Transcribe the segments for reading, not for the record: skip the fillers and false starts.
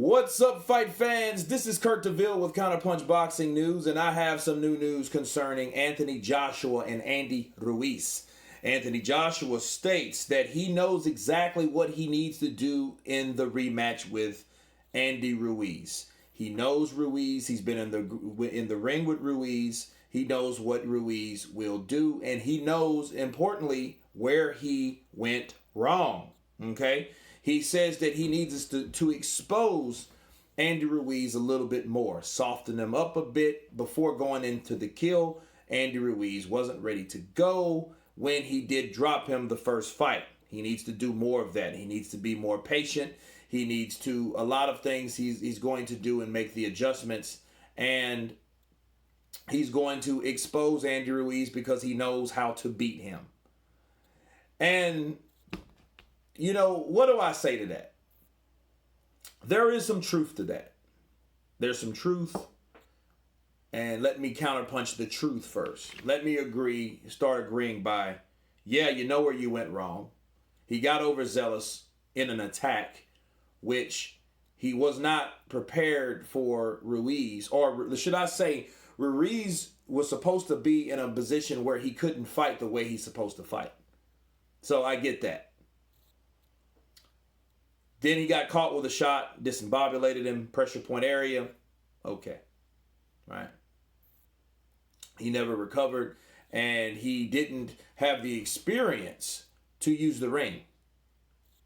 What's up, fight fans? This is Kurt DeVille with Counterpunch Boxing News, and I have some new news concerning Anthony Joshua and Andy Ruiz. Anthony Joshua states that he knows exactly what he needs to do in the rematch with Andy Ruiz. He knows Ruiz. He's been in the ring with Ruiz. He knows what Ruiz will do, and he knows, importantly, where he went wrong. Okay? He says that he needs us to expose Andy Ruiz a little bit more, soften him up a bit before going into the kill. Andy Ruiz wasn't ready to go when he did drop him the first fight. He needs to do more of that. He needs to be more patient. He needs to, a lot of things he's going to do and make the adjustments. And he's going to expose Andy Ruiz because he knows how to beat him. And you know, what do I say to that? There is some truth to that. There's some truth. And let me counterpunch the truth first. Let me start agreeing by, yeah, you know where you went wrong. He got overzealous in an attack, which he was not prepared for Ruiz. Or should I say, Ruiz was supposed to be in a position where he couldn't fight the way he's supposed to fight. So I get that. Then he got caught with a shot, discombobulated him, pressure point area. Okay. Right. He never recovered, and he didn't have the experience to use the ring.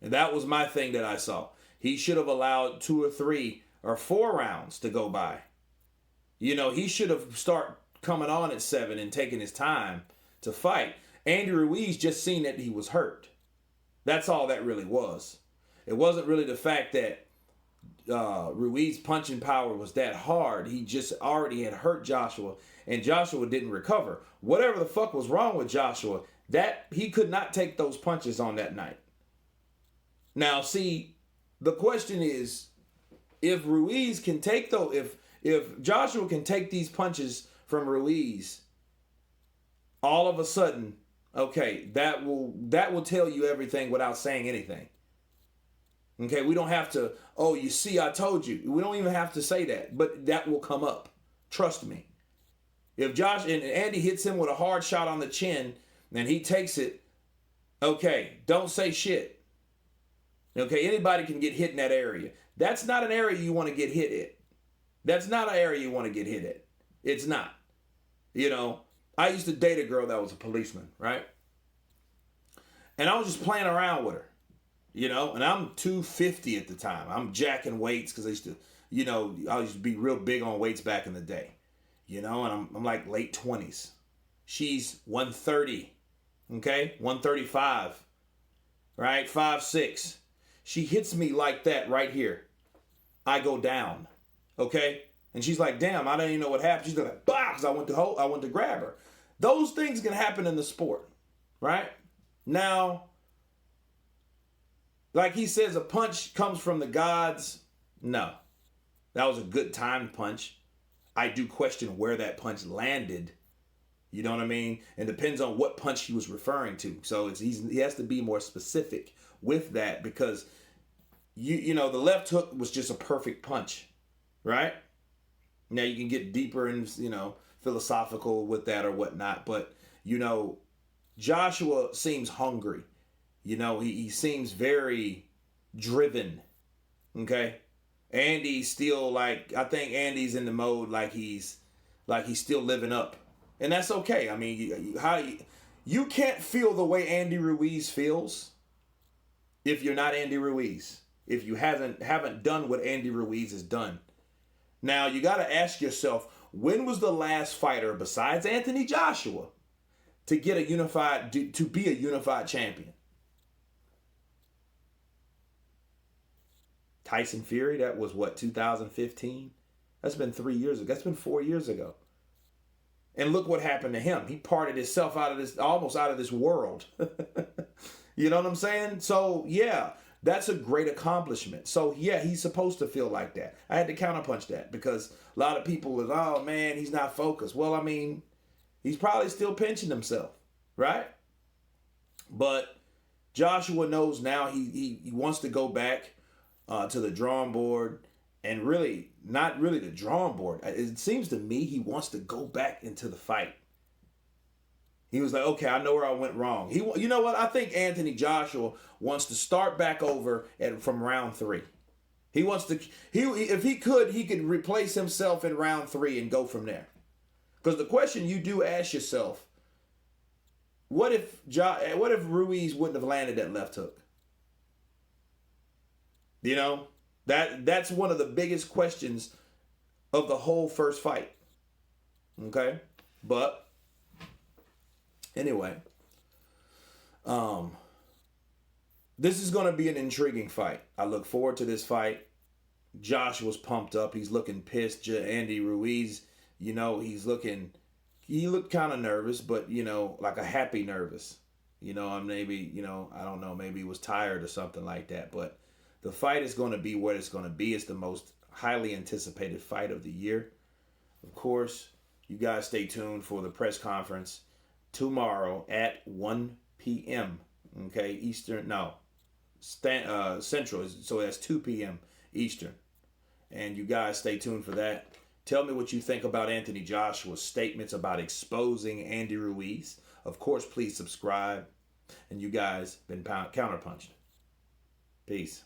And that was my thing that I saw. He should have allowed 2 or 3 or 4 rounds to go by. You know, he should have started coming on at 7 and taking his time to fight. Andy Ruiz just seen that he was hurt. That's all that really was. It wasn't really the fact that Ruiz's punching power was that hard. He just already had hurt Joshua, and Joshua didn't recover. Whatever the fuck was wrong with Joshua, that he could not take those punches on that night. Now, see, the question is, if Ruiz can take if Joshua can take these punches from Ruiz, all of a sudden, okay, that will tell you everything without saying anything. Okay, we don't have to, oh, you see, I told you. We don't even have to say that, but that will come up. Trust me. If Josh and Andy hits him with a hard shot on the chin and he takes it, okay, don't say shit. Okay, anybody can get hit in that area. That's not an area you want to get hit at. That's not an area you want to get hit at. It's not. You know, I used to date a girl that was a policeman, right? And I was just playing around with her. You know, and I'm 250 at the time. I'm jacking weights because I used to, you know, I used to be real big on weights back in the day. You know, and I'm like late 20s. She's 130, okay? 135, right? 5'6". She hits me like that right here. I go down, okay? And she's like, damn, I don't even know what happened. She's like, bah, because I went to grab her. Those things can happen in the sport, right? Now, like he says, a punch comes from the gods. No. That was a good timed punch. I do question where that punch landed. You know what I mean? It depends on what punch he was referring to. So he has to be more specific with that because, you know, the left hook was just a perfect punch, right? Now you can get deeper and, you know, philosophical with that or whatnot. But, you know, Joshua seems hungry. You know, he seems very driven, okay? Andy's still like, I think Andy's in the mode like he's still living up. And that's okay. I mean, you can't feel the way Andy Ruiz feels if you're not Andy Ruiz. If you haven't done what Andy Ruiz has done. Now, you got to ask yourself, when was the last fighter besides Anthony Joshua to be a unified champion? Tyson Fury, that was what, 2015? That's been 3 years ago. That's been 4 years ago. And look what happened to him. He parted himself almost out of this world. You know what I'm saying? So, yeah, that's a great accomplishment. So, yeah, he's supposed to feel like that. I had to counterpunch that because a lot of people was, oh, man, he's not focused. Well, I mean, he's probably still pinching himself, right? But Joshua knows now he wants to go back to the drawing board and really not really the drawing board. It seems to me he wants to go back into the fight. He was like, okay, I know where I went wrong. You know what? I think Anthony Joshua wants to start back over from round 3. He wants to. If he could replace himself in round 3 and go from there. Because the question you do ask yourself, what if Ruiz wouldn't have landed that left hook? You know, that's one of the biggest questions of the whole first fight. Okay, but. Anyway, this is going to be an intriguing fight. I look forward to this fight. Josh was pumped up. He's looking pissed. Andy Ruiz, you know, he looked kind of nervous, but, you know, like a happy nervous. You know, maybe, you know, I don't know, maybe he was tired or something like that. But the fight is going to be what it's going to be. It's the most highly anticipated fight of the year. Of course, you guys stay tuned for the press conference tomorrow at 1 p.m. Okay, Eastern. No, Central. So that's 2 p.m. Eastern. And you guys stay tuned for that. Tell me what you think about Anthony Joshua's statements about exposing Andy Ruiz. Of course, please subscribe. And you guys been counterpunched. Peace.